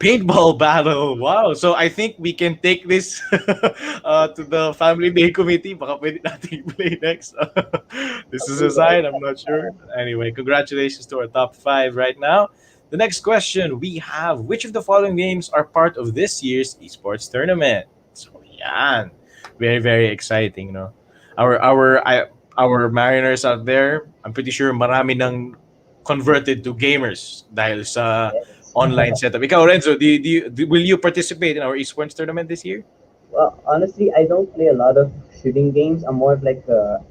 paintball battle. Wow. So, I think we can take this to the Family Day Committee. Baka pwede natin play next. This is a sign. I'm not sure. Anyway, congratulations to our top 5 right now. The next question we have, which of the following games are part of this year's esports tournament? So, yan. Very, very exciting, no? Our Mariners out there, I'm pretty sure marami nang converted to gamers dahil sa online setup. Ikaw, Renzo, will you participate in our esports tournament this year? Well, honestly, I don't play a lot of shooting games. I'm more of like a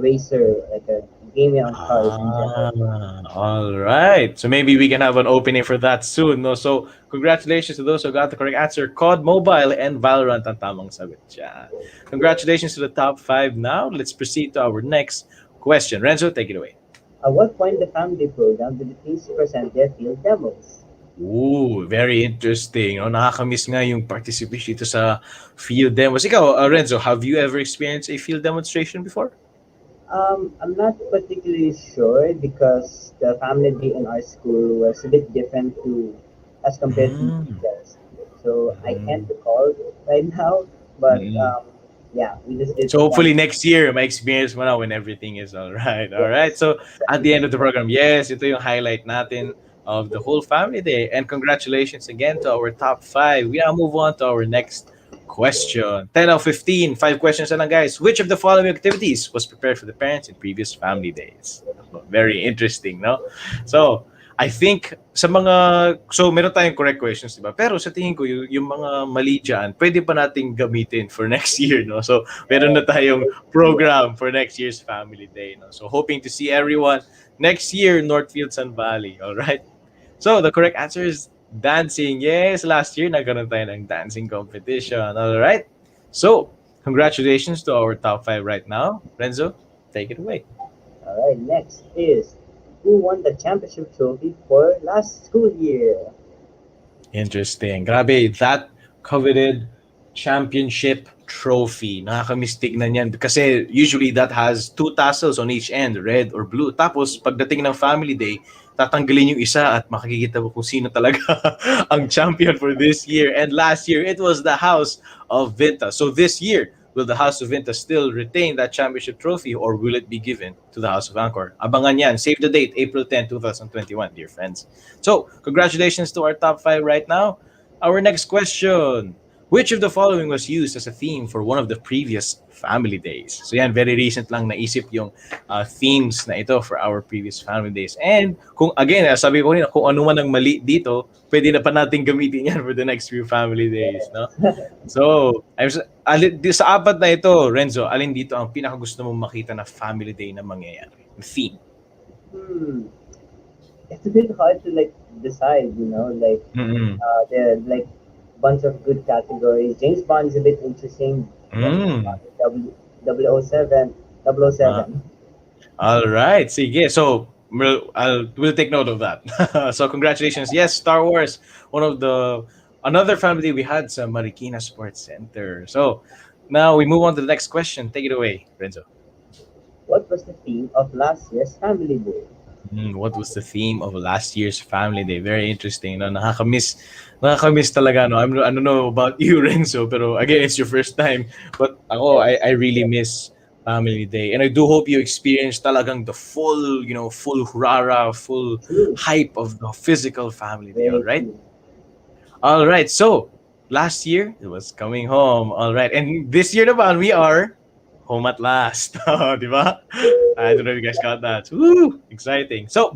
racer, like a gaming on cars in general. All right. So maybe we can have an opening for that soon. No? So congratulations to those who got the correct answer. COD Mobile and Valorant ang tamang sagot dyan. Congratulations to the top 5 now. Let's proceed to our next question. Renzo, take it away. At what point in the family program did the teams present their field demos? Ooh, very interesting. Nakakamiss nga yung participation dito sa field demos. Ikaw, Renzo, have you ever experienced a field demonstration before? I'm not particularly sure because the family day in our school was a bit different as compared to teachers. So I can't recall right now, but yeah, we just did. So hopefully next year, my experience mo na when everything is all right. All right. So at the end of the program, yes, ito yung highlight natin of the whole family day. And congratulations again to our top 5. We now move on to our next question. 10 out of 15. 5 questions na lang, guys. Which of the following activities was prepared for the parents in previous family days? Very interesting, no? So, I think sa mga, so meron tayong correct questions, di ba? Pero sa tingin ko, yung mga mali dyan, pwede pa nating gamitin for next year, no? So, meron na tayong program for next year's Family Day, no? So, hoping to see everyone next year, Northfield, Sun Valley, all right? So, the correct answer is dancing. Yes, last year, nagkaroon tayo ng dancing competition, all right? So, congratulations to our top 5 right now. Renzo, take it away. All right, next is who won the championship trophy for last school year? Interesting. Grabe, that coveted championship trophy. Nakakamiss tignan yan. Kasi usually that has two tassels on each end, red or blue. Tapos pagdating ng Family Day, tatanggalin yung isa at makikita mo kung sino talaga ang champion for this year. And last year, it was the House of Vinta. So this year, will the House of Vinta still retain that championship trophy or will it be given to the House of Angkor? Abangan yan. Save the date, April 10, 2021, dear friends. So, congratulations to our top 5 right now. Our next question. Which of the following was used as a theme for one of the previous Family Days? So yan, very recent lang naisip yung themes na ito for our previous Family Days. And kung again, sabi ko rin, kung ano man ang mali dito, pwede na pa natin gamitin yan for the next few Family Days. No? So, sa apat na ito, Renzo, alin dito ang pinakagusto mong makita na Family Day na mangyayari? Theme. It's a bit hard to like decide, you know, like there are like bunch of good categories. James Bond is a bit interesting. W 007. All right, sige. So we'll take note of that. So congratulations. Yes, Star Wars, another family we had sa Marikina Sports Center. So now we move on to the next question. Take it away, Renzo. What was the theme of last year's Family Day? What was the theme of last year's Family Day? Very interesting. No? Nakakamiss talaga. No? I don't know about you, Renzo, pero again, it's your first time. But ako, I really miss Family Day. And I do hope you experience talagang the full, full hurrah, full hype of the physical Family Day, all right? All right, so last year, it was coming home, all right. And this year naman, we are home at last. Di ba? I don't know if you guys got that. Woo! Exciting. So,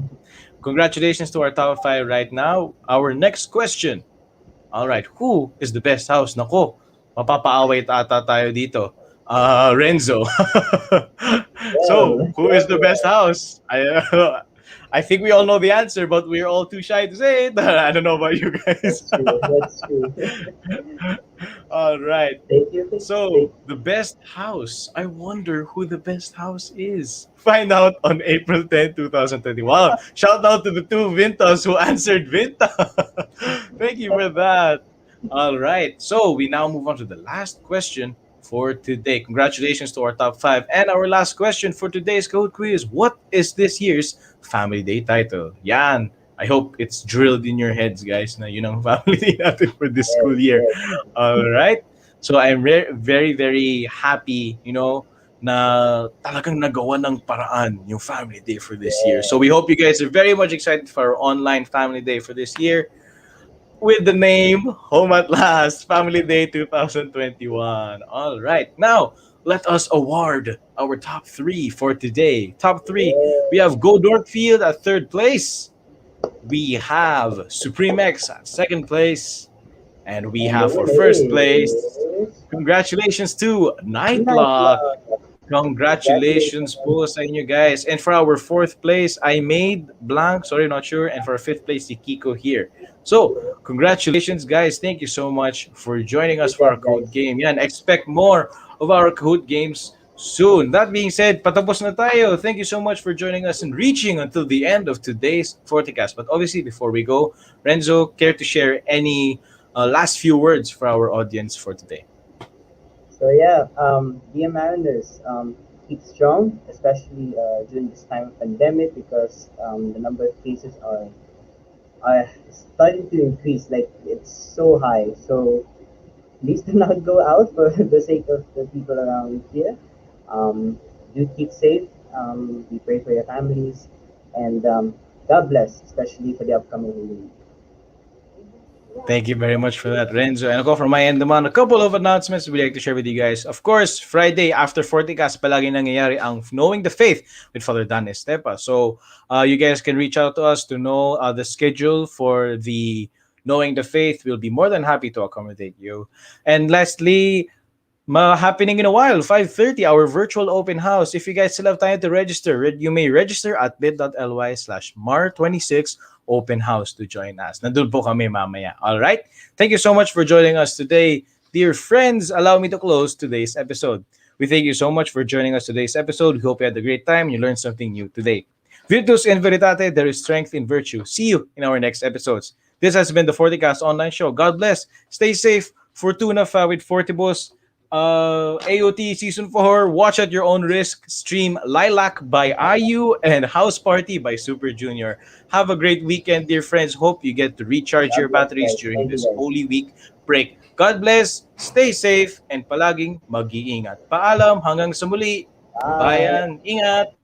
congratulations to our top 5 right now. Our next question. All right, who is the best house? Nako, mapapaaway ata tayo dito. Renzo. So, who is the best house? I think we all know the answer, but we're all too shy to say it. I don't know about you guys. That's true. All right. Thank you. So, the best house. I wonder who the best house is. Find out on April 10, 2020. Wow. Shout out to the two Vintas who answered Vinta. Thank you for that. All right. So, we now move on to the last question for today. Congratulations to our top 5. And our last question for today's Kahoot quiz. What is this year's Family Day title? Yan. I hope it's drilled in your heads, guys, na yun ang Family Day natin for this school year. All right? So I'm very, very happy, na talagang nagawa ng paraan yung Family Day for this year. So we hope you guys are very much excited for our online Family Day for this year with the name Home at Last Family Day 2021. All right. Now, let us award our top 3 for today. Top 3, we have Go Northfield at 3rd place. We have Supreme X at 2nd place. And we have for 1st place, congratulations to Nightlock. Congratulations po sa inyo, guys. And for our 4th place, I made blank. Sorry, not sure. And for 5th place, si Kiko here. So, congratulations, guys. Thank you so much for joining us for our Kahoot game. Yan, expect more of our Kahoot games soon. That being said, patapos na tayo. Thank you so much for joining us and reaching until the end of today's FortiKast. But obviously, before we go, Renzo, care to share any last few words for our audience for today? So yeah, dear Mariners, keep strong, especially during this time of pandemic, because the number of cases are starting to increase. Like, it's so high. So please do not go out for the sake of the people around here. Do keep safe. We pray for your families, and God bless, especially for the upcoming week. Thank you very much for that, Renzo. And ako from my end naman, a couple of announcements we'd like to share with you guys. Of course, Friday after FortiKast, palagi nangyayari ang Knowing the Faith with Father Dan Estepa. So, you guys can reach out to us to know the schedule for the Knowing the Faith. We'll be more than happy to accommodate you. And lastly, happening in a while, 5:30, our virtual open house. If you guys still have time to register, you may register at bit.ly/mar26 open house to join us. Nandun po kami mamaya. All right? Thank you so much for joining us today. Dear friends, allow me to close today's episode. We thank you so much for joining us today's episode. We hope you had a great time. You learned something new today. Virtus in Veritate, there is strength in virtue. See you in our next episodes. This has been the FortiCast online show. God bless. Stay safe. Fortuna with Fortibus. AOT Season 4, watch at your own risk. Stream Lilac by IU and House Party by Super Junior. Have a great weekend, dear friends. Hope you get to recharge your batteries during this Holy Week break. God bless, stay safe, and palaging mag-iingat. Paalam hanggang sa muli. Bayan, ingat!